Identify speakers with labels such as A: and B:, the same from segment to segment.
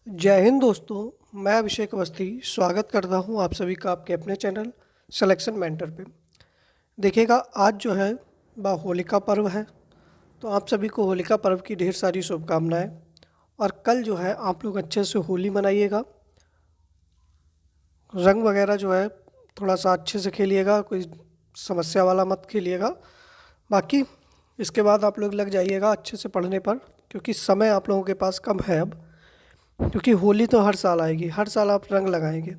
A: जय हिंद दोस्तों। मैं अभिषेक अवस्थी स्वागत करता हूं आप सभी का आपके अपने चैनल सिलेक्शन मेंटर पे। देखिएगा, आज जो है होलिका पर्व है, तो आप सभी को होलिका पर्व की ढेर सारी शुभकामनाएं। और कल जो है आप लोग अच्छे से होली मनाइएगा। रंग वगैरह जो है थोड़ा सा अच्छे से खेलिएगा, कोई समस्या वाला मत खेलिएगा। बाकी इसके बाद आप लोग लग जाइएगा अच्छे से पढ़ने पर, क्योंकि समय आप लोगों के पास कम है अब। क्योंकि होली तो हर साल आएगी, हर साल आप रंग लगाएंगे,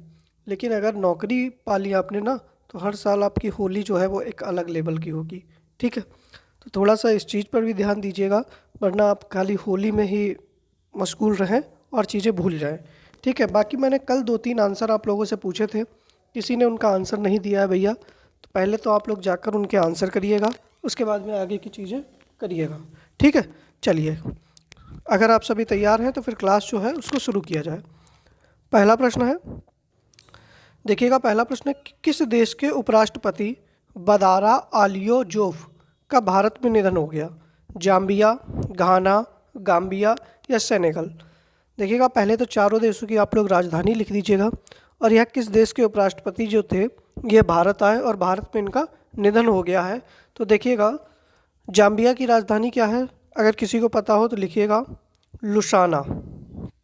A: लेकिन अगर नौकरी पा ली आपने ना, तो हर साल आपकी होली जो है वो एक अलग लेवल की होगी। ठीक है, तो थोड़ा सा इस चीज़ पर भी ध्यान दीजिएगा, वरना आप खाली होली में ही मशगूल रहें और चीज़ें भूल जाएं। ठीक है, बाकी मैंने कल 2-3 आंसर आप लोगों से पूछे थे, किसी ने उनका आंसर नहीं दिया है भैया, तो पहले तो आप लोग जाकर उनके आंसर करिएगा, उसके बाद में आगे की चीज़ें करिएगा। ठीक है, चलिए, अगर आप सभी तैयार हैं तो फिर क्लास जो है उसको शुरू किया जाए। पहला प्रश्न है, देखिएगा, पहला प्रश्न है कि किस देश के उपराष्ट्रपति बदारा आलियो जोफ का भारत में निधन हो गया? जाम्बिया, घाना, गाम्बिया या सेनेगल? देखिएगा, पहले तो चारों देशों की आप लोग राजधानी लिख दीजिएगा, और यह किस देश के उपराष्ट्रपति जो थे ये भारत आए और भारत में इनका निधन हो गया है। तो देखिएगा, जाम्बिया की राजधानी क्या है? अगर किसी को पता हो तो लिखिएगा लुसाना।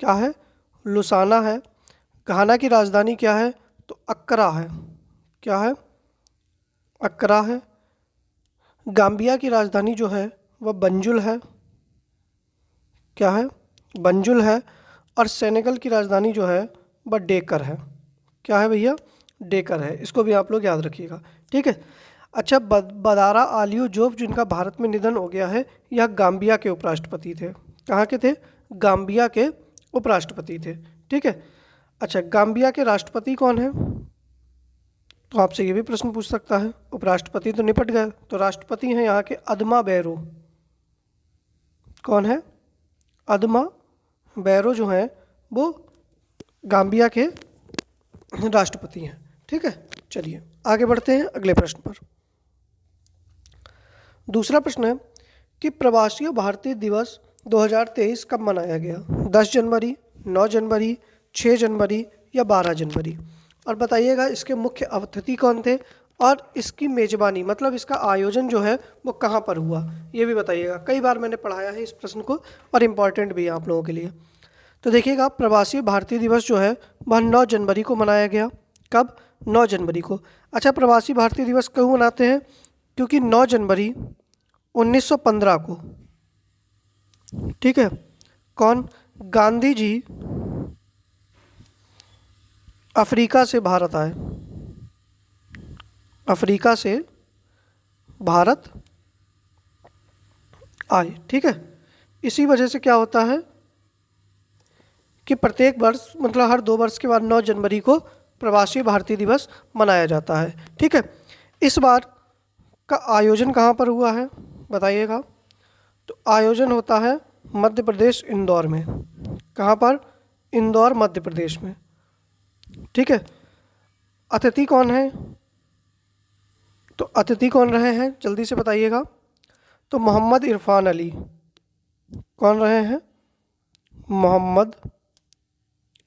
A: क्या है? लुसाना है। घाना की राजधानी क्या है? तो अक्रा है। क्या है? अक्रा है। गाम्बिया की राजधानी जो है वह बंजुल है। क्या है? बंजुल है। और सेनेगल की राजधानी जो है वह डेकर है। क्या है भैया? डेकर है। इसको भी आप लोग याद रखिएगा। ठीक है। अच्छा, बदारा आलियो जोफ जिनका भारत में निधन हो गया है, यह गाम्बिया के उपराष्ट्रपति थे। कहाँ के थे? गाम्बिया के उपराष्ट्रपति थे। ठीक है। अच्छा, गाम्बिया के राष्ट्रपति कौन है? तो आपसे ये भी प्रश्न पूछ सकता है। उपराष्ट्रपति तो निपट गए, तो राष्ट्रपति हैं यहाँ के अदमा बैरो। कौन है? अदमा बैरो जो हैं वो गाम्बिया के राष्ट्रपति हैं। ठीक है, चलिए आगे बढ़ते हैं अगले प्रश्न पर। दूसरा प्रश्न है कि प्रवासी भारतीय दिवस 2023 कब मनाया गया? 10 जनवरी, 9 जनवरी, 6 जनवरी या 12 जनवरी? और बताइएगा इसके मुख्य अतिथि कौन थे, और इसकी मेज़बानी मतलब इसका आयोजन जो है वो कहाँ पर हुआ, ये भी बताइएगा। कई बार मैंने पढ़ाया है इस प्रश्न को, और इम्पॉर्टेंट भी है आप लोगों के लिए। तो देखिएगा, प्रवासी भारतीय दिवस जो है वह 9 जनवरी को मनाया गया। कब? 9 जनवरी को। अच्छा, प्रवासी भारतीय दिवस क्यों मनाते हैं? क्योंकि 9 जनवरी 1915 को, ठीक है, कौन? गांधी जी अफ्रीका से भारत आए। अफ्रीका से भारत आए। ठीक है, इसी वजह से क्या होता है कि प्रत्येक वर्ष मतलब हर 2 वर्ष के बाद 9 जनवरी को प्रवासी भारतीय दिवस मनाया जाता है। ठीक है, इस बार का आयोजन कहाँ पर हुआ है बताइएगा? तो आयोजन होता है मध्य प्रदेश, इंदौर में। कहाँ पर? इंदौर, मध्य प्रदेश में। ठीक है, अतिथि कौन है? तो अतिथि कौन रहे हैं जल्दी से बताइएगा? तो मोहम्मद इरफान अली। कौन रहे हैं? मोहम्मद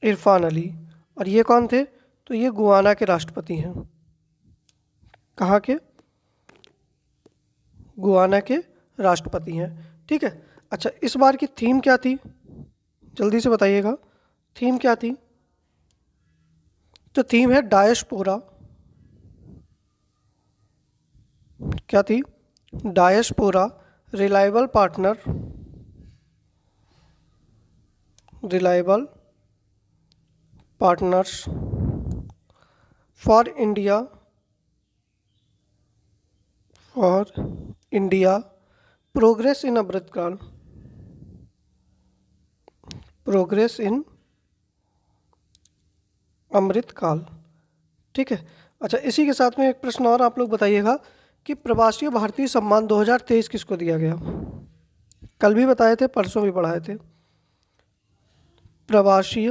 A: इरफान अली। और ये कौन थे? तो ये गुयाना के राष्ट्रपति हैं। कहाँ के? गुयाना के राष्ट्रपति हैं। ठीक है। अच्छा, इस बार की थीम क्या थी जल्दी से बताइएगा? थीम क्या थी? तो थीम है डायस्पोरा। क्या थी? Diaspora, reliable partner, reliable partners for India, for India, progress in Amrit Kaal, progress in Amrit Kaal. ठीक है। अच्छा, इसी के साथ में एक प्रश्न और आप लोग बताइएगा कि प्रवासी भारतीय सम्मान 2023 किसको दिया गया? कल भी बताए थे, परसों भी पढ़ाए थे। प्रवासी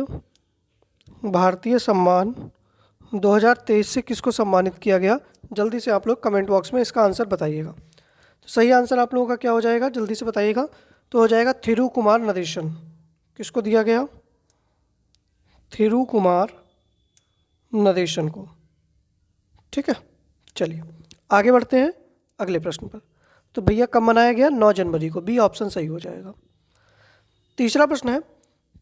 A: भारतीय सम्मान 2023 से किसको सम्मानित किया गया? जल्दी से आप लोग कमेंट बॉक्स में इसका आंसर बताइएगा। तो सही आंसर आप लोगों का क्या हो जाएगा जल्दी से बताइएगा? तो हो जाएगा थिरु कुमार नरेशन। किसको दिया गया? थिरुकुमार नरेशन को। ठीक है, चलिए आगे बढ़ते हैं अगले प्रश्न पर। तो भैया कब मनाया गया? 9 जनवरी को, बी ऑप्शन सही हो जाएगा। तीसरा प्रश्न है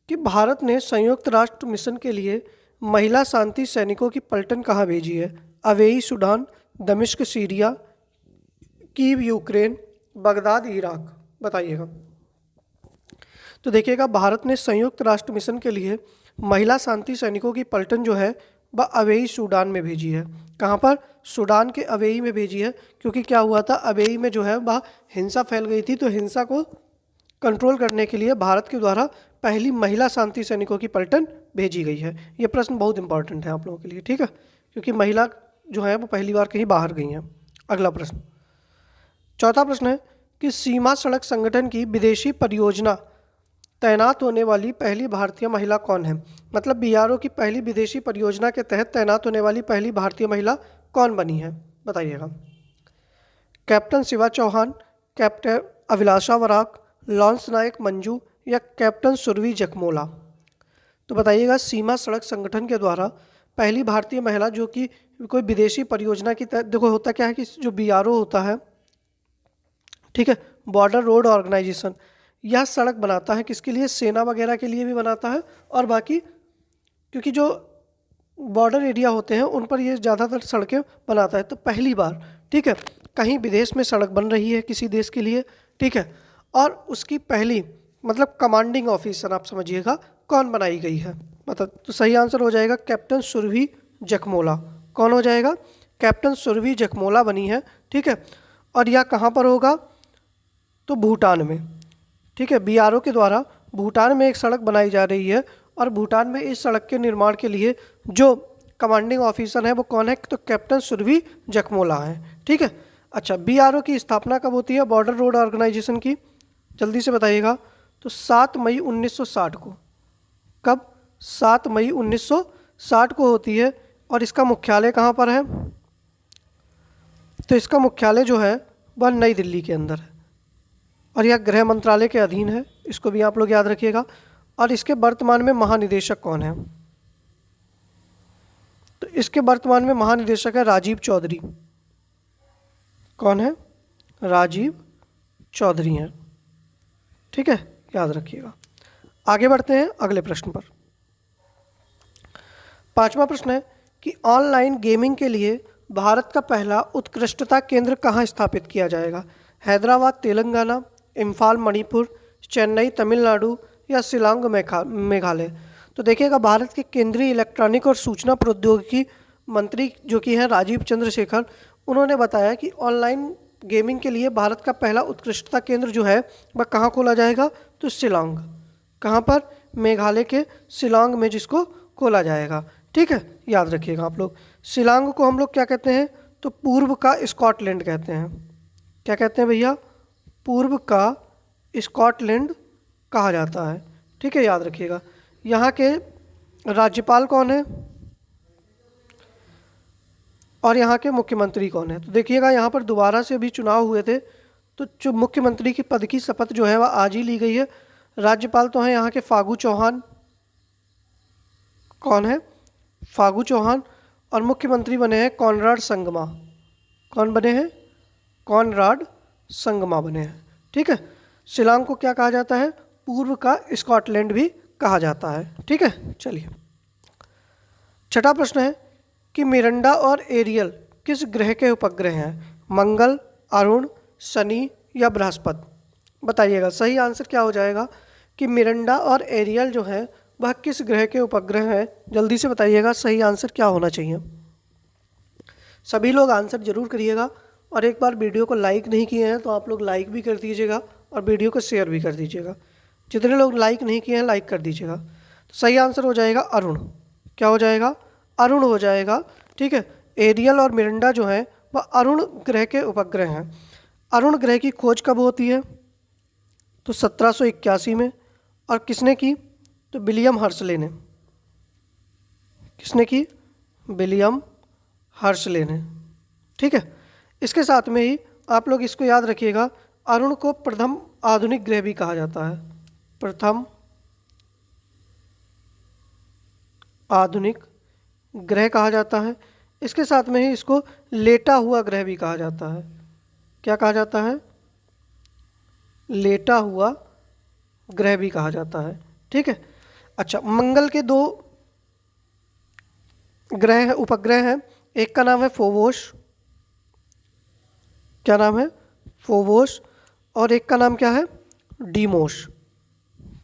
A: कि भारत ने संयुक्त राष्ट्र मिशन के लिए महिला शांति सैनिकों की पलटन कहाँ भेजी है? अवेई सूडान, दमिश्क Syria, Kyiv Ukraine, Baghdad Iraq. बताइएगा। तो देखिएगा, भारत ने संयुक्त राष्ट्र मिशन के लिए महिला शांति सैनिकों की पलटन जो है वह अवेई सूडान में भेजी है। कहाँ पर? सूडान के अवेई में भेजी है, क्योंकि क्या हुआ था, अवेई में जो है वह हिंसा फैल गई थी, तो हिंसा को कंट्रोल करने के लिए भारत के द्वारा पहली महिला शांति सैनिकों की पलटन भेजी गई है। ये प्रश्न बहुत इंपॉर्टेंट है आप लोगों के लिए, ठीक है, क्योंकि महिला जो है वो पहली बार कहीं बाहर गई हैं। अगला प्रश्न, चौथा प्रश्न है कि सीमा सड़क संगठन की विदेशी परियोजना तैनात होने वाली पहली भारतीय महिला कौन है? मतलब बीआरओ की पहली विदेशी परियोजना के तहत तैनात होने वाली पहली भारतीय महिला कौन बनी है? बताइएगा। कैप्टन शिवा चौहान, कैप्टन अभिलाषा वराक, लॉन्स नायक मंजू या कैप्टन सुरभि जखमोला। तो बताइएगा, सीमा सड़क संगठन के द्वारा पहली भारतीय महिला जो कि कोई विदेशी परियोजना की तहत, देखो होता क्या है कि जो बीआरओ होता है, ठीक है, बॉर्डर रोड ऑर्गेनाइजेशन, यह सड़क बनाता है किसके लिए? सेना वगैरह के लिए भी बनाता है, और बाकी क्योंकि जो बॉर्डर एरिया होते हैं उन पर ये ज़्यादातर सड़कें बनाता है। तो पहली बार, ठीक है, कहीं विदेश में सड़क बन रही है किसी देश के लिए, ठीक है, और उसकी पहली मतलब कमांडिंग ऑफिसर आप समझिएगा कौन बनाई गई है? मतलब तो सही आंसर हो जाएगा कैप्टन सुरभि जखमोला। कौन हो जाएगा? कैप्टन सुरभि जखमोला बनी है, ठीक है। और यह कहाँ पर होगा? तो भूटान में, ठीक है, बीआरओ के द्वारा भूटान में एक सड़क बनाई जा रही है, और भूटान में इस सड़क के निर्माण के लिए जो कमांडिंग ऑफिसर है वो कौन है? तो कैप्टन सुरभि जखमोला है, ठीक है। अच्छा, बीआरओ की स्थापना कब होती है, बॉर्डर रोड ऑर्गेनाइजेशन की? जल्दी से बताइएगा। तो 7 मई 1960 को। कब? 7 मई 1960 को होती है। और इसका मुख्यालय कहाँ पर है? तो इसका मुख्यालय जो है वह नई दिल्ली के अंदर है, और यह गृह मंत्रालय के अधीन है, इसको भी आप लोग याद रखिएगा। और इसके वर्तमान में महानिदेशक कौन है? तो इसके वर्तमान में महानिदेशक है राजीव चौधरी। कौन है? राजीव चौधरी हैं, ठीक है, याद रखिएगा। आगे बढ़ते हैं अगले प्रश्न पर। पांचवा प्रश्न है कि ऑनलाइन गेमिंग के लिए भारत का पहला उत्कृष्टता केंद्र कहाँ स्थापित किया जाएगा? हैदराबाद तेलंगाना, इम्फाल मणिपुर, चेन्नई तमिलनाडु या शिलांग मेघालय। तो देखिएगा, भारत के केंद्रीय इलेक्ट्रॉनिक और सूचना प्रौद्योगिकी मंत्री जो कि हैं राजीव चंद्रशेखर, उन्होंने बताया कि ऑनलाइन गेमिंग के लिए भारत का पहला उत्कृष्टता केंद्र जो है वह कहाँ खोला जाएगा? तो शिलांग। कहाँ पर? मेघालय के शिलांग में, जिसको खोला जाएगा, ठीक है, याद रखिएगा आप लोग। शिलांग को हम लोग क्या कहते हैं? तो पूर्व का स्कॉटलैंड कहते हैं। क्या कहते हैं भैया? पूर्व का स्कॉटलैंड कहा जाता है, ठीक है, याद रखिएगा। यहाँ के राज्यपाल कौन है और यहाँ के मुख्यमंत्री कौन है? तो देखिएगा, यहाँ पर दोबारा से भी चुनाव हुए थे, तो जो मुख्यमंत्री की पद की शपथ जो है वह आज ही ली गई है। राज्यपाल तो हैं यहाँ के फागू चौहान। कौन है? फागू चौहान। और मुख्यमंत्री बने हैं कॉनराड संगमा। कौन बने हैं? कॉनराड संगमा बने हैं, ठीक है। शिलांग को क्या कहा जाता है? पूर्व का स्कॉटलैंड भी कहा जाता है, ठीक है। चलिए, छठा प्रश्न है कि मिरंडा और एरियल किस ग्रह के उपग्रह हैं? मंगल, अरुण, शनि या बृहस्पति? बताइएगा, सही आंसर क्या हो जाएगा कि मिरंडा और एरियल जो है वह किस ग्रह के उपग्रह हैं? जल्दी से बताइएगा, सही आंसर क्या होना चाहिए। सभी लोग आंसर जरूर करिएगा, और एक बार वीडियो को लाइक नहीं किए हैं तो आप लोग लाइक भी कर दीजिएगा और वीडियो को शेयर भी कर दीजिएगा। जितने लोग लाइक नहीं किए हैं लाइक कर दीजिएगा। तो सही आंसर हो जाएगा अरुण। क्या हो जाएगा? अरुण हो जाएगा, ठीक है। एरियल और मिरंडा जो है वह अरुण ग्रह के उपग्रह हैं। अरुण ग्रह की खोज कब होती है? तो 1781 में। और किसने की? तो विलियम हर्शले ने। किसने की? विलियम हर्शले ने, ठीक है। इसके साथ में ही आप लोग इसको याद रखिएगा, अरुण को प्रथम आधुनिक ग्रह भी कहा जाता है। प्रथम आधुनिक ग्रह कहा जाता है। इसके साथ में ही इसको लेटा हुआ ग्रह भी कहा जाता है। क्या कहा जाता है? लेटा हुआ ग्रह भी कहा जाता है। ठीक है। अच्छा, मंगल के दो ग्रह है, उपग्रह हैं। एक का नाम है फोबोस। क्या नाम है? फोबोस। और एक का नाम क्या है? डीमोस।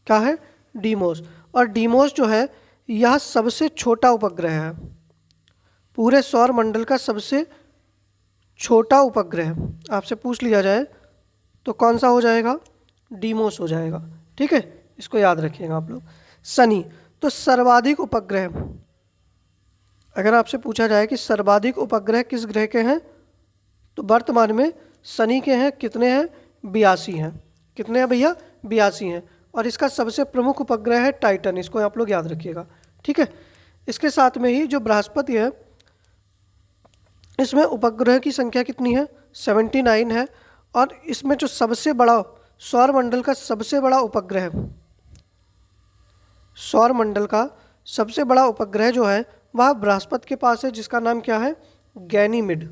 A: क्या है? डीमोस। और डीमोस जो है यह सबसे छोटा उपग्रह है, पूरे सौर मंडल का सबसे छोटा उपग्रह आपसे पूछ लिया जाए तो कौन सा हो जाएगा? डीमोस हो जाएगा। ठीक है, इसको याद रखिएगा आप लोग। शनि, तो सर्वाधिक उपग्रह, अगर आपसे पूछा जाए कि सर्वाधिक उपग्रह किस ग्रह के हैं तो वर्तमान में शनि के हैं। कितने हैं? 82 हैं। कितने हैं भैया? 82 हैं। और इसका सबसे प्रमुख उपग्रह है टाइटन, इसको आप लोग याद रखिएगा। ठीक है। इसके साथ में ही जो बृहस्पति है, इसमें उपग्रह की संख्या कितनी है? 79 है। और इसमें जो सबसे बड़ा सौरमंडल का सबसे बड़ा उपग्रह, सौरमंडल का सबसे बड़ा उपग्रह जो है वह बृहस्पति के पास है, जिसका नाम क्या है? गैनीमिड।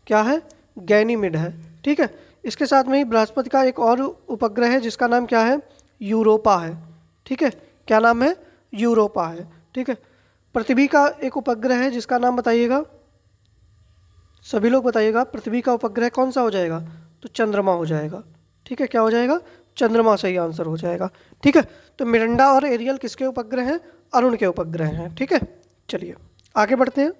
A: क्या है? गैनीमिड है। ठीक है। इसके साथ में ही बृहस्पति का एक और उपग्रह है जिसका नाम क्या है? यूरोपा है। ठीक है। क्या नाम है? यूरोपा है। ठीक है। पृथ्वी का एक उपग्रह है जिसका नाम बताइएगा, सभी लोग बताइएगा। पृथ्वी का उपग्रह कौन सा हो जाएगा? तो चंद्रमा हो जाएगा। ठीक है। क्या हो जाएगा? चंद्रमा सही आंसर हो जाएगा। ठीक है। तो मिरंडा और एरियल किसके उपग्रह हैं? अरुण के उपग्रह हैं। ठीक है। चलिए आगे बढ़ते हैं।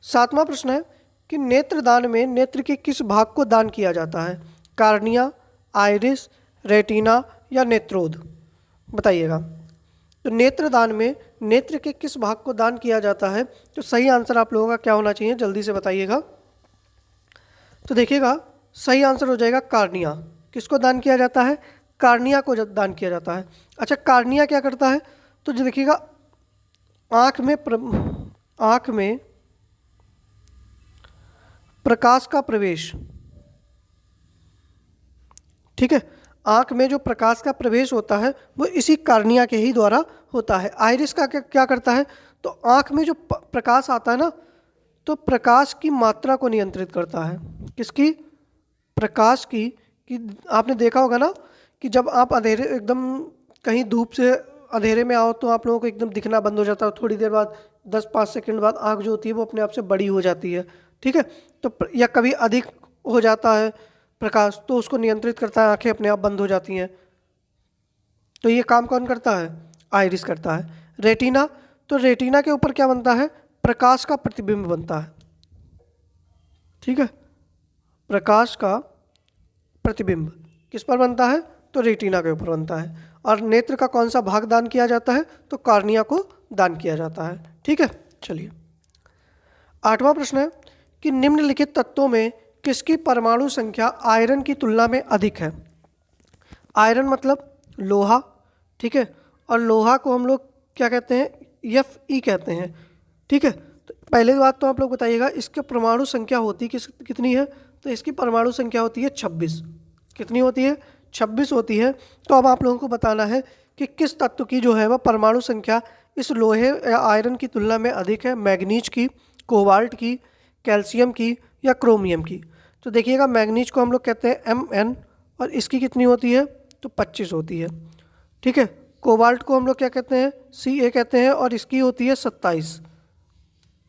A: 7वां प्रश्न है कि नेत्रदान में नेत्र के किस भाग को दान किया जाता है? कार्निया, आइरिस, रेटिना या नेत्रोद? बताइएगा। तो नेत्रदान में नेत्र के किस भाग को दान किया जाता है? तो सही आंसर आप लोगों का क्या होना चाहिए? जल्दी से बताइएगा। तो देखिएगा, सही आंसर हो जाएगा कार्निया। किसको दान किया जाता है? कार्निया को दान किया जाता है। अच्छा, कार्निया क्या करता है? तो जो देखिएगा, आँख में प्रकाश का प्रवेश, ठीक है, आँख में जो प्रकाश का प्रवेश होता है वो इसी कार्निया के ही द्वारा होता है। आइरिस का क्या करता है? तो आँख में जो प्रकाश आता है ना, तो प्रकाश की मात्रा को नियंत्रित करता है। किसकी? प्रकाश की। कि आपने देखा होगा ना कि जब आप अंधेरे एकदम कहीं धूप से अंधेरे में आओ तो आप लोगों को एकदम दिखना बंद हो जाता है। थोड़ी देर बाद 10-5 सेकंड बाद आँख जो होती है वो अपने आप से बड़ी हो जाती है। ठीक है। तो या कभी अधिक हो जाता है प्रकाश तो उसको नियंत्रित करता है, आंखें अपने आप बंद हो जाती हैं। तो ये काम कौन करता है? आइरिस करता है। रेटिना, तो रेटिना के ऊपर क्या बनता है? प्रकाश का प्रतिबिंब बनता है। ठीक है। प्रकाश का प्रतिबिंब किस पर बनता है? तो रेटिना के ऊपर बनता है। और नेत्र का कौन सा भाग दान किया जाता है? तो कार्निया को दान किया जाता है। ठीक है। चलिए 8वां प्रश्न है कि निम्नलिखित तत्वों में किसकी परमाणु संख्या आयरन की तुलना में अधिक है? आयरन मतलब लोहा। ठीक है। और लोहा को हम लोग क्या कहते हैं? Fe कहते हैं। ठीक है। तो पहले बात तो आप लोग बताइएगा, इसकी परमाणु संख्या होती कितनी है? तो इसकी परमाणु संख्या होती है 26। कितनी होती है? 26 होती है। तो अब आप लोगों को बताना है कि किस तत्व की जो है वह परमाणु संख्या इस लोहे या आयरन की तुलना में अधिक है? मैग्नीज की, कोबाल्ट की, कैल्शियम की या क्रोमियम की? तो देखिएगा, मैग्नीज को हम लोग कहते हैं Mn और इसकी कितनी होती है? तो 25 होती है। ठीक है। कोबाल्ट को हम लोग क्या कहते हैं? Ca कहते हैं और इसकी होती है 27।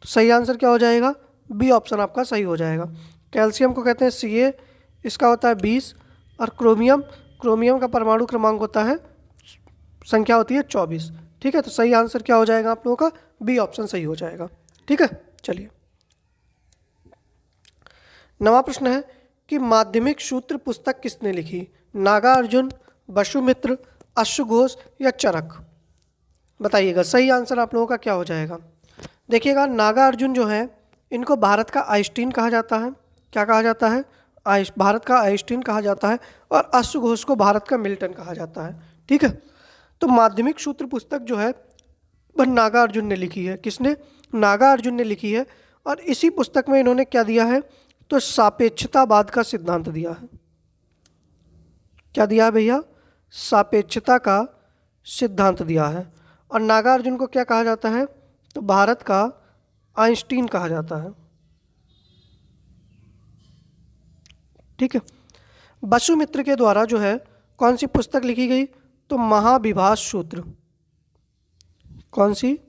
A: तो सही आंसर क्या हो जाएगा? बी ऑप्शन आपका सही हो जाएगा। कैल्शियम को कहते हैं Ca, इसका होता है 20। और क्रोमियम का परमाणु क्रमांक होता है, संख्या होती है 24। ठीक है। तो सही आंसर क्या हो जाएगा आप लोगों का? बी ऑप्शन सही हो जाएगा। ठीक है। चलिए 9वां प्रश्न है कि माध्यमिक सूत्र पुस्तक किसने लिखी? नागार्जुन, वसुमित्र, अश्वघोष या चरक? बताइएगा, सही आंसर आप लोगों का क्या हो जाएगा? देखिएगा, नागार्जुन जो है इनको भारत का आइंस्टीन कहा जाता है। क्या कहा जाता है? भारत का आइंस्टीन कहा जाता है। और अश्वघोष को भारत का मिल्टन कहा जाता है। ठीक है। तो माध्यमिक सूत्र पुस्तक जो है वह नागार्जुन ने लिखी है। किसने? नागार्जुन ने लिखी है। और इसी पुस्तक में इन्होंने क्या दिया है? तो सापेक्षतावाद का सिद्धांत दिया है। क्या दिया है भैया? सापेक्षता का सिद्धांत दिया है। और नागार्जुन को क्या कहा जाता है? तो भारत का आइंस्टीन कहा जाता है। ठीक है। वसुमित्र के द्वारा जो है कौन सी पुस्तक लिखी गई? तो महाविभास सूत्र। कौन सी?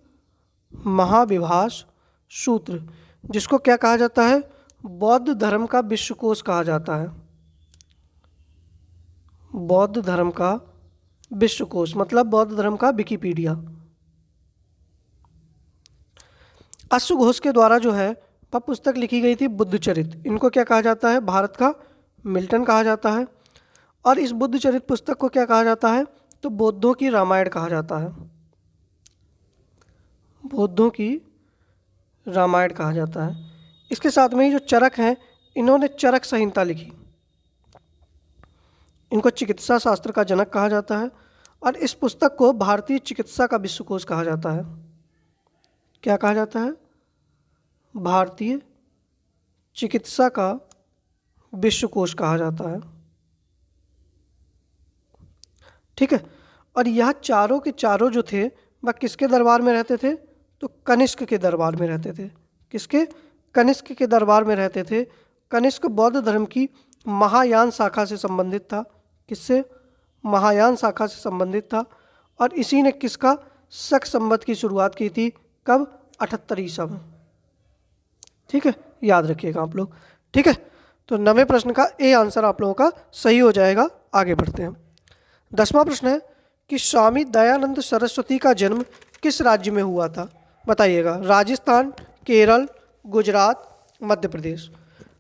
A: महाविभास सूत्र, जिसको क्या कहा जाता है? बौद्ध धर्म का विश्वकोश कहा जाता है। बौद्ध धर्म का विश्वकोश मतलब बौद्ध धर्म का विकिपीडिया। अश्वघोष के द्वारा जो है वह पुस्तक लिखी गई थी बुद्धचरित। इनको क्या कहा जाता है? भारत का मिल्टन कहा जाता है। और इस बुद्धचरित पुस्तक को क्या कहा जाता है? तो बौद्धों की रामायण कहा जाता है। बौद्धों की रामायण कहा जाता है। इसके साथ में ही जो चरक हैं, इन्होंने चरक संहिता लिखी। इनको चिकित्सा शास्त्र का जनक कहा जाता है। और इस पुस्तक को भारतीय चिकित्सा का विश्वकोश कहा जाता है। क्या कहा जाता है? भारतीय चिकित्सा का विश्वकोश कहा जाता है। ठीक है। और यह चारों के चारों जो थे वह किसके दरबार में रहते थे? तो कनिष्क के दरबार में रहते थे। किसके? कनिष्क के दरबार में रहते थे। कनिष्क बौद्ध धर्म की महायान शाखा से संबंधित था। किससे? महायान शाखा से संबंधित था। और इसी ने किसका? शक संवत की शुरुआत की थी। कब? 78 ईसा में। ठीक है, याद रखिएगा आप लोग। ठीक है, तो 9वें प्रश्न का ए आंसर आप लोगों का सही हो जाएगा। आगे बढ़ते हैं। 10वां प्रश्न है कि स्वामी दयानंद सरस्वती का जन्म किस राज्य में हुआ था? बताइएगा। राजस्थान, केरल, गुजरात, मध्य प्रदेश।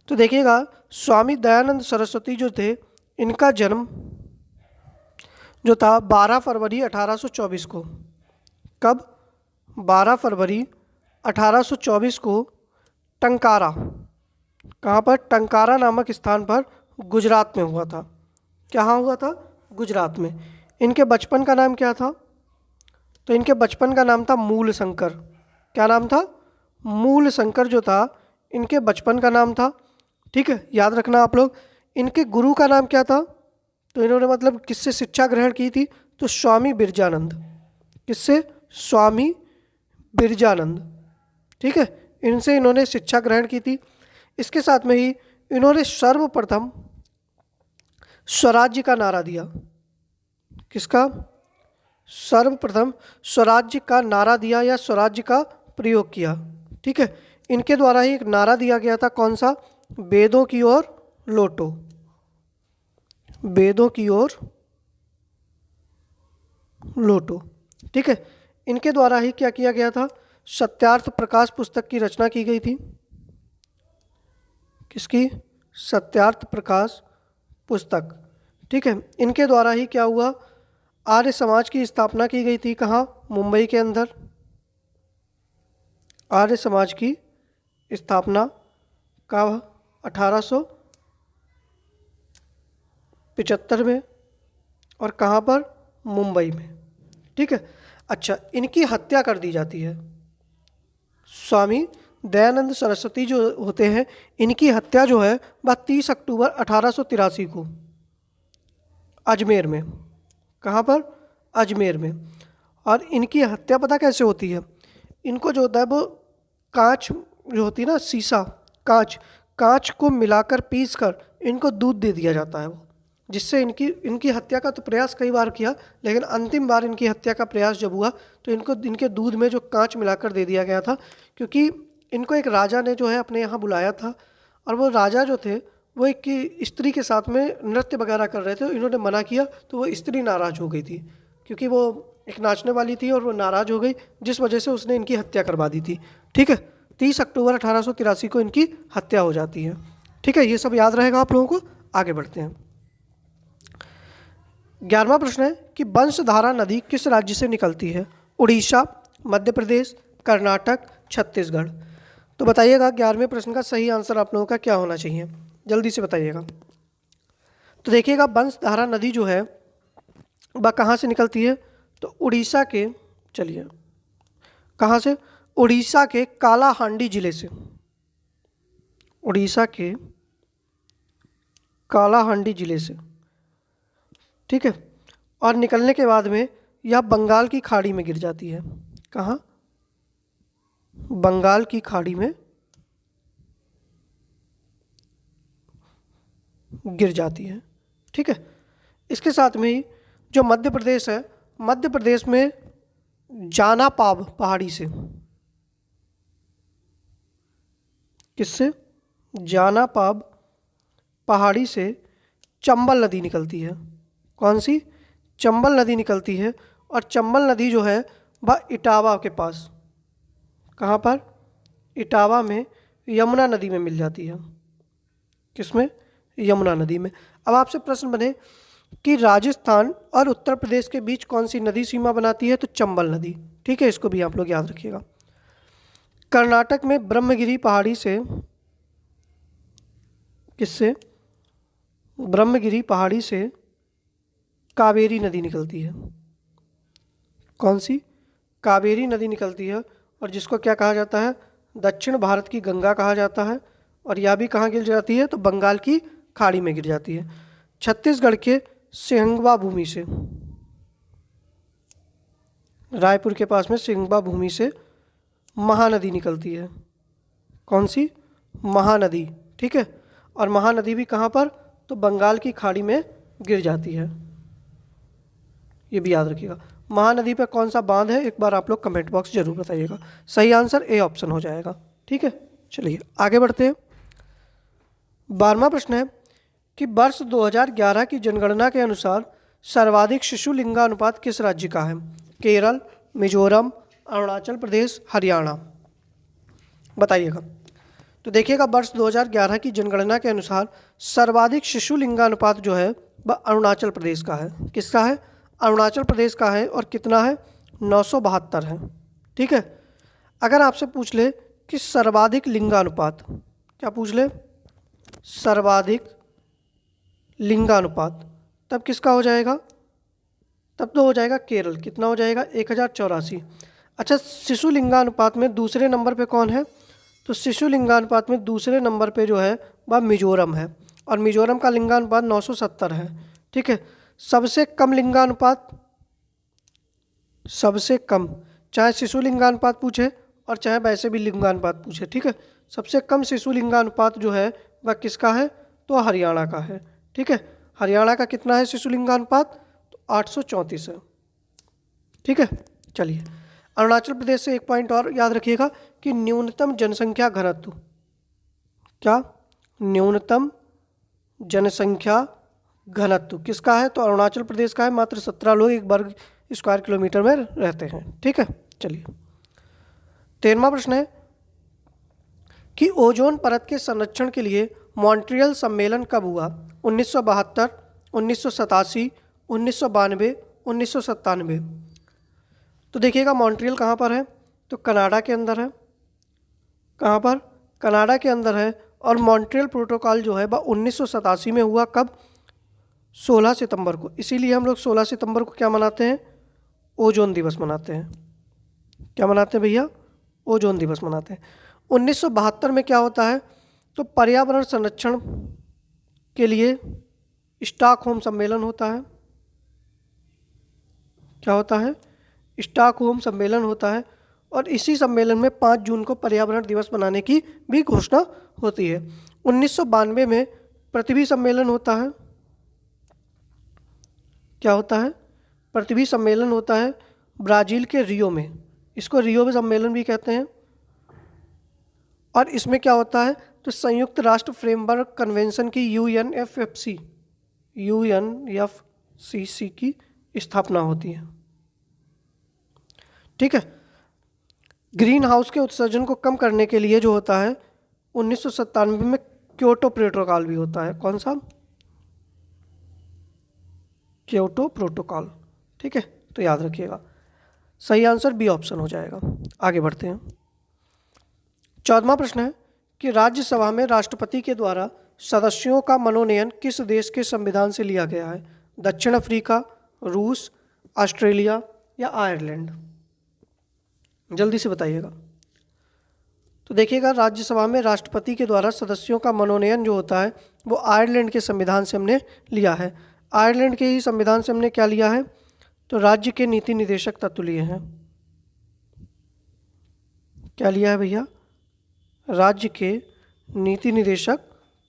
A: तो देखिएगा, स्वामी दयानंद सरस्वती जो थे, इनका जन्म जो था 12 फरवरी 1824 को। कब? 12 फरवरी 1824 को टंकारा, कहाँ पर? टंकारा नामक स्थान पर गुजरात में हुआ था। कहाँ हुआ था? गुजरात में। इनके बचपन का नाम क्या था? तो इनके बचपन का नाम था मूल शंकर। क्या नाम था? मूल शंकर जो था, इनके बचपन का नाम था। ठीक है, याद रखना आप लोग। इनके गुरु का नाम क्या था? तो इन्होंने मतलब किससे शिक्षा ग्रहण की थी? तो स्वामी बिरजानंद। किससे? स्वामी बिरजानंद। ठीक है, इनसे इन्होंने शिक्षा ग्रहण की थी। इसके साथ में ही इन्होंने सर्वप्रथम स्वराज्य का नारा दिया। किसका? सर्वप्रथम स्वराज्य का नारा दिया या स्वराज्य का प्रयोग किया। ठीक है, इनके द्वारा ही एक नारा दिया गया था। कौन सा? वेदों की ओर लौटो। वेदों की ओर लौटो। ठीक है, इनके द्वारा ही क्या किया गया था? सत्यार्थ प्रकाश पुस्तक की रचना की गई थी। किसकी? सत्यार्थ प्रकाश पुस्तक। ठीक है, इनके द्वारा ही क्या हुआ? आर्य समाज की स्थापना की गई थी। कहाँ? मुंबई के अंदर। आर्य समाज की स्थापना कब? 1875 में। और कहाँ पर? मुंबई में। ठीक है, अच्छा, इनकी हत्या कर दी जाती है। स्वामी दयानंद सरस्वती जो होते हैं, इनकी हत्या जो है वह 30 अक्टूबर 1883 को अजमेर में। कहाँ पर? अजमेर में। और इनकी हत्या पता कैसे होती है? इनको जो होता है वो कांच जो होती है ना, शीशा, कांच को मिलाकर पीस कर इनको दूध दे दिया जाता है वो, जिससे इनकी हत्या का तो प्रयास कई बार किया, लेकिन अंतिम बार इनकी हत्या का प्रयास जब हुआ तो इनको इनके दूध में जो कांच मिलाकर दे दिया गया था। क्योंकि इनको एक राजा ने जो है अपने यहाँ बुलाया था, और वो राजा जो थे वो एक स्त्री के साथ में नृत्य वगैरह कर रहे थे। इन्होंने मना किया तो वो स्त्री नाराज़ हो गई थी, क्योंकि वो एक नाचने वाली थी और वो नाराज़ हो गई, जिस वजह से उसने इनकी हत्या करवा दी थी। ठीक है, 30 अक्टूबर 1883 को इनकी हत्या हो जाती है। ठीक है, ये सब याद रहेगा आप लोगों को। आगे बढ़ते हैं। 11वां प्रश्न है कि वंशधारा नदी किस राज्य से निकलती है? उड़ीसा, मध्य प्रदेश, कर्नाटक, छत्तीसगढ़। तो बताइएगा 11वें प्रश्न का सही आंसर आप लोगों का क्या होना चाहिए? जल्दी से बताइएगा। तो देखिएगा, वंशधारा नदी जो है वह कहाँ से निकलती है? तो उड़ीसा के, चलिए कहाँ से? उड़ीसा के कालाहांडी जिले से। उड़ीसा के कालाहांडी जिले से। ठीक है, और निकलने के बाद में या बंगाल की खाड़ी में गिर जाती है? कहाँ? बंगाल की खाड़ी में गिर जाती है। ठीक है, इसके साथ में ही जो मध्य प्रदेश है, मध्य प्रदेश में जानापाब पहाड़ी से, किससे? जानापाब पहाड़ी से चंबल नदी निकलती है। कौन सी? चंबल नदी निकलती है। और चंबल नदी जो है वह इटावा के पास, कहाँ पर? इटावा में यमुना नदी में मिल जाती है। किसमें? यमुना नदी में। अब आपसे प्रश्न बने कि राजस्थान और उत्तर प्रदेश के बीच कौन सी नदी सीमा बनाती है? तो चंबल नदी। ठीक है, इसको भी आप लोग याद रखिएगा। कर्नाटक में ब्रह्मगिरी पहाड़ी से, किससे? ब्रह्मगिरी पहाड़ी से कावेरी नदी निकलती है। कौन सी? कावेरी नदी निकलती है। और जिसको क्या कहा जाता है? दक्षिण भारत की गंगा कहा जाता है। और यह भी कहाँ गिर जाती है? तो बंगाल की खाड़ी में गिर जाती है। छत्तीसगढ़ के सिंहवा भूमि से, रायपुर के पास में सिंहवा भूमि से महानदी निकलती है। कौन सी? महानदी। ठीक है, और महानदी भी कहाँ पर? तो बंगाल की खाड़ी में गिर जाती है। ये भी याद रखिएगा। महानदी पर कौन सा बांध है, एक बार आप लोग कमेंट बॉक्स जरूर बताइएगा। सही आंसर ए ऑप्शन हो जाएगा। ठीक है, चलिए आगे बढ़ते हैं। 12वां प्रश्न है कि वर्ष 2011 की जनगणना के अनुसार सर्वाधिक शिशु लिंगानुपात किस राज्य का है? केरल, मिजोरम, अरुणाचल प्रदेश, हरियाणा। बताइएगा। तो देखिएगा, वर्ष 2011 की जनगणना के अनुसार सर्वाधिक शिशु लिंगानुपात जो है वह अरुणाचल प्रदेश का है। किसका है? अरुणाचल प्रदेश का है। और कितना है? 972 है। ठीक है, अगर आपसे पूछ ले कि सर्वाधिक लिंगानुपात, क्या पूछ ले? सर्वाधिक लिंगानुपात, तब किसका हो जाएगा? तब तो हो जाएगा केरल। कितना हो जाएगा? 1084। अच्छा, शिशु लिंगानुपात में दूसरे नंबर पे कौन है? तो शिशु लिंगानुपात में दूसरे नंबर पे जो है वह मिजोरम है। और मिजोरम का लिंगानुपात 970 है। ठीक है, सबसे कम लिंगानुपात, सबसे कम, चाहे शिशु लिंगानुपात पूछे और चाहे वैसे भी लिंगानुपात पूछे। ठीक है, सबसे कम शिशु लिंगानुपात जो है वह किसका है? तो हरियाणा का है। ठीक है, हरियाणा का कितना है शिशु लिंगानुपात? तो 834 है। ठीक है, चलिए अरुणाचल प्रदेश से एक पॉइंट और याद रखिएगा कि न्यूनतम जनसंख्या घनत्व, क्या? न्यूनतम जनसंख्या घनत्व किसका है? तो अरुणाचल प्रदेश का है। मात्र 17 लोग 1 वर्ग स्क्वायर किलोमीटर में रहते हैं। ठीक है, चलिए 13वां प्रश्न है कि ओजोन परत के संरक्षण के लिए मॉन्ट्रियल सम्मेलन कब हुआ? 1972, 1987, 1992, 1997। तो देखिएगा, मॉन्ट्रियल कहाँ पर है? तो कनाडा के अंदर है। कहाँ पर? कनाडा के अंदर है। और मॉन्ट्रियल प्रोटोकॉल जो है वह 1987 में हुआ। कब? 16 सितंबर को। इसीलिए हम लोग 16 सितंबर को क्या मनाते हैं? ओजोन दिवस मनाते हैं। क्या मनाते हैं भैया? ओजोन दिवस मनाते हैं। 1972 में क्या होता है? तो पर्यावरण संरक्षण के लिए स्टॉकहोम सम्मेलन होता है। क्या होता है? स्टॉकहोम सम्मेलन होता है। और इसी सम्मेलन में 5 जून को पर्यावरण दिवस मनाने की भी घोषणा होती है। 1992 में पृथ्वी सम्मेलन होता है। क्या होता है? पृथ्वी सम्मेलन होता है ब्राज़ील के रियो में। इसको रियो सम्मेलन भी कहते हैं। और इसमें क्या होता है? तो संयुक्त राष्ट्र फ्रेमवर्क कन्वेंशन की यूएनएफसीसी की स्थापना होती है। ठीक है, ग्रीन हाउस के उत्सर्जन को कम करने के लिए जो होता है 1997 में क्योटो प्रोटोकॉल भी होता है। कौन सा? Kyoto protocol. ठीक है, तो याद रखिएगा। सही आंसर बी ऑप्शन हो जाएगा। आगे बढ़ते हैं। 14वां प्रश्न है कि राज्यसभा में राष्ट्रपति के द्वारा सदस्यों का मनोनयन किस देश के संविधान से लिया गया है? दक्षिण अफ्रीका, रूस, ऑस्ट्रेलिया या आयरलैंड? जल्दी से बताइएगा। तो देखिएगा, राज्यसभा में राष्ट्रपति के द्वारा सदस्यों का मनोनयन जो होता है वो आयरलैंड के संविधान से हमने लिया है। आयरलैंड के ही संविधान से हमने क्या लिया है? तो राज्य के नीति निदेशक तत्व लिए हैं। क्या लिया है भैया? राज्य के नीति निदेशक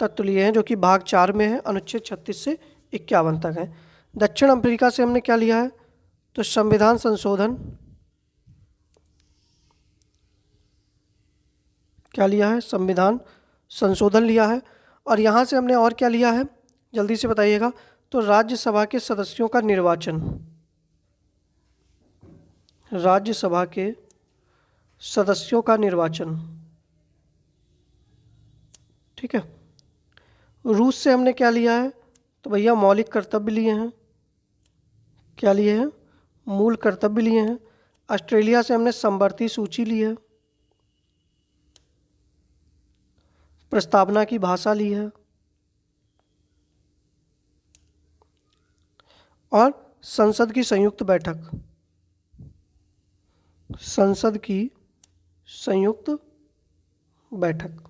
A: तत्व लिए हैं, जो कि भाग 4 में है, अनुच्छेद 36 से 51 तक है। दक्षिण अफ्रीका से हमने क्या लिया है? तो संविधान संशोधन। क्या लिया है? संविधान संशोधन लिया है। और यहाँ से हमने और क्या लिया है, जल्दी से बताइएगा? तो राज्यसभा के सदस्यों का निर्वाचन। राज्यसभा के सदस्यों का निर्वाचन, ठीक है। रूस से हमने क्या लिया है? तो भैया मौलिक कर्तव्य लिए हैं। क्या लिए हैं? मूल कर्तव्य लिए हैं। ऑस्ट्रेलिया से हमने समवर्ती सूची ली है। प्रस्तावना की भाषा ली है। और संसद की संयुक्त बैठक, संसद की संयुक्त बैठक,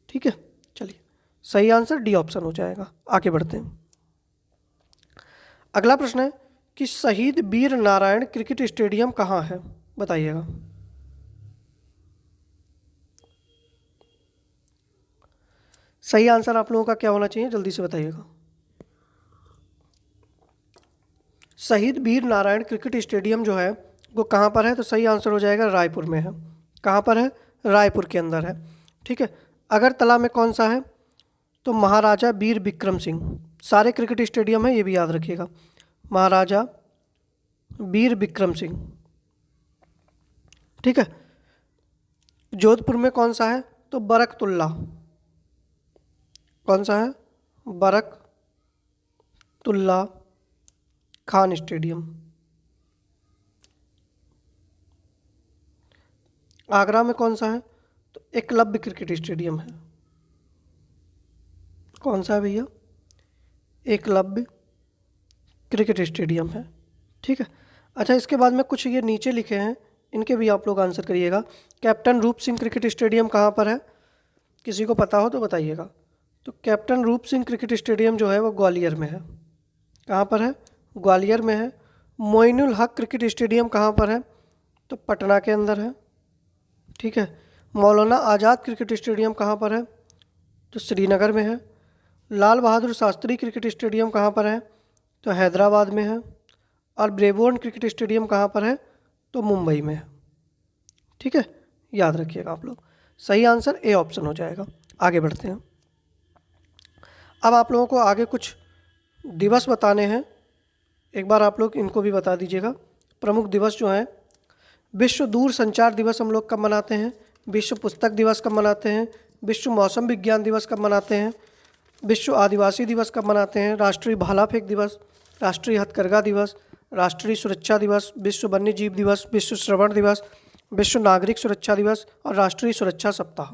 A: ठीक है। चलिए, सही आंसर डी ऑप्शन हो जाएगा। आगे बढ़ते हैं। अगला प्रश्न है कि शहीद वीर नारायण क्रिकेट स्टेडियम कहाँ है? बताइएगा। सही आंसर आप लोगों का क्या होना चाहिए, जल्दी से बताइएगा। शहीद वीर नारायण क्रिकेट स्टेडियम जो है वो कहाँ पर है? तो सही आंसर हो जाएगा रायपुर में है। कहाँ पर है? रायपुर के अंदर है, ठीक है। अगरतला में कौन सा है? तो महाराजा वीर विक्रम सिंह। सारे क्रिकेट स्टेडियम है, ये भी याद रखिएगा। महाराजा वीर विक्रम सिंह, ठीक है। जोधपुर में कौन सा है? तो बरकतुल्ला। कौन सा है? बरकतुल्ला खान स्टेडियम। आगरा में कौन सा है? तो एकलव्य क्रिकेट स्टेडियम है। कौन सा है भैया? एकलव्य क्रिकेट स्टेडियम है, ठीक है। अच्छा, इसके बाद में कुछ ये नीचे लिखे हैं, इनके भी आप लोग आंसर करिएगा। कैप्टन रूप सिंह क्रिकेट स्टेडियम कहाँ पर है? किसी को पता हो तो बताइएगा। तो कैप्टन रूप सिंह क्रिकेट स्टेडियम जो है वो ग्वालियर में है। कहाँ पर है? ग्वालियर में है। मोइनुल हक क्रिकेट स्टेडियम कहाँ पर है? तो पटना के अंदर है, ठीक है। मौलाना आज़ाद क्रिकेट स्टेडियम कहाँ पर है? तो श्रीनगर में है। लाल बहादुर शास्त्री क्रिकेट स्टेडियम कहाँ पर है? तो हैदराबाद में है। और ब्रेबोर्न क्रिकेट स्टेडियम कहाँ पर है? तो मुंबई में है, ठीक है। याद रखिएगा आप लोग। सही आंसर ए ऑप्शन हो जाएगा। आगे बढ़ते हैं। अब आप लोगों को आगे कुछ दिवस बताने हैं, एक बार आप लोग इनको भी बता दीजिएगा। प्रमुख दिवस जो हैं, विश्व दूर संचार दिवस हम लोग कब मनाते हैं? विश्व पुस्तक दिवस कब मनाते हैं? विश्व मौसम विज्ञान दिवस कब मनाते हैं? विश्व आदिवासी दिवस कब मनाते हैं? राष्ट्रीय भाला फेंक दिवस, राष्ट्रीय हथकरघा दिवस, राष्ट्रीय सुरक्षा दिवस, विश्व वन्य जीव दिवस, विश्व श्रवण दिवस, विश्व नागरिक सुरक्षा दिवस और राष्ट्रीय सुरक्षा सप्ताह।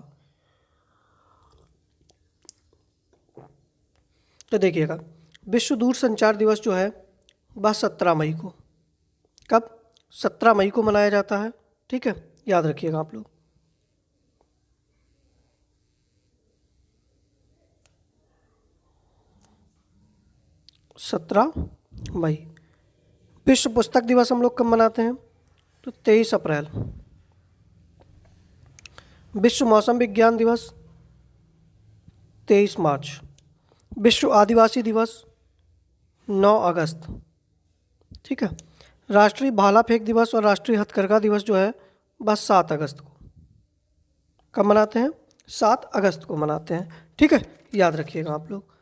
A: तो देखिएगा, विश्व दूर संचार दिवस जो है वह 17 मई को, कब? 17 मई को मनाया जाता है, ठीक है। याद रखिएगा आप लोग। 17 मई। विश्व पुस्तक दिवस हम लोग कब मनाते हैं? तो 23 अप्रैल। विश्व मौसम विज्ञान दिवस 23 मार्च। विश्व आदिवासी दिवस 9 अगस्त, ठीक है। राष्ट्रीय भाला फेंक दिवस और राष्ट्रीय हथकरघा दिवस जो है बस 7 अगस्त को। कब मनाते हैं? 7 अगस्त को मनाते हैं, ठीक है। याद रखिएगा आप लोग।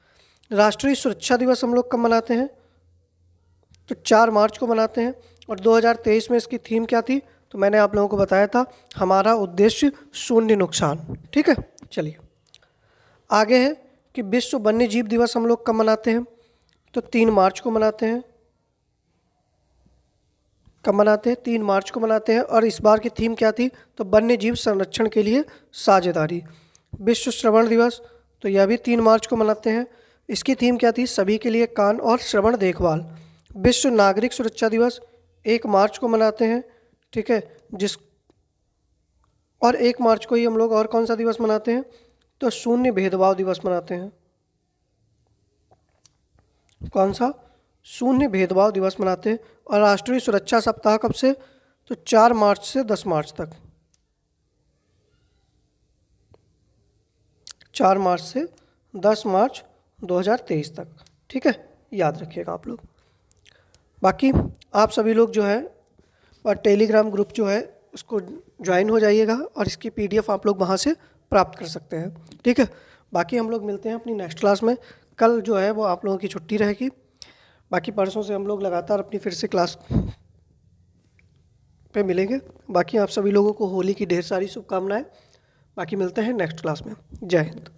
A: राष्ट्रीय सुरक्षा दिवस हम लोग कब मनाते हैं? तो 4 मार्च को मनाते हैं। और 2023 में इसकी थीम क्या थी? तो मैंने आप लोगों को बताया था, हमारा उद्देश्य शून्य नुकसान, ठीक है। चलिए आगे है कि विश्व वन्य जीव दिवस हम लोग कब मनाते हैं? तो 3 मार्च को मनाते हैं। कब मनाते हैं? 3 मार्च को मनाते हैं। और इस बार की थीम क्या थी? तो वन्य जीव संरक्षण के लिए साझेदारी। विश्व श्रवण दिवस, तो यह भी 3 मार्च को मनाते हैं। इसकी थीम क्या थी? सभी के लिए कान और श्रवण देखभाल। विश्व नागरिक सुरक्षा दिवस 1 मार्च को मनाते हैं, ठीक है। और 1 मार्च को ही हम लोग और कौन सा दिवस मनाते हैं? तो शून्य भेदभाव दिवस मनाते हैं। कौन सा? शून्य भेदभाव दिवस मनाते हैं। और राष्ट्रीय सुरक्षा सप्ताह कब से? तो 4 मार्च से 10 मार्च तक, 4 मार्च से 10 मार्च 2023 तक। ठीक है, याद रखिएगा आप लोग। बाकी आप सभी लोग जो है और टेलीग्राम ग्रुप जो है उसको ज्वाइन हो जाइएगा और इसकी पीडीएफ आप लोग वहाँ से प्राप्त कर सकते हैं। ठीक है, बाकी हम लोग मिलते हैं अपनी नेक्स्ट क्लास में। कल जो है वो आप लोगों की छुट्टी रहेगी। बाकी परसों से हम लोग लगातार अपनी फिर से क्लास पे मिलेंगे। बाकी आप सभी लोगों को होली की ढेर सारी शुभकामनाएं। बाकी मिलते हैं नेक्स्ट क्लास में। जय हिंद।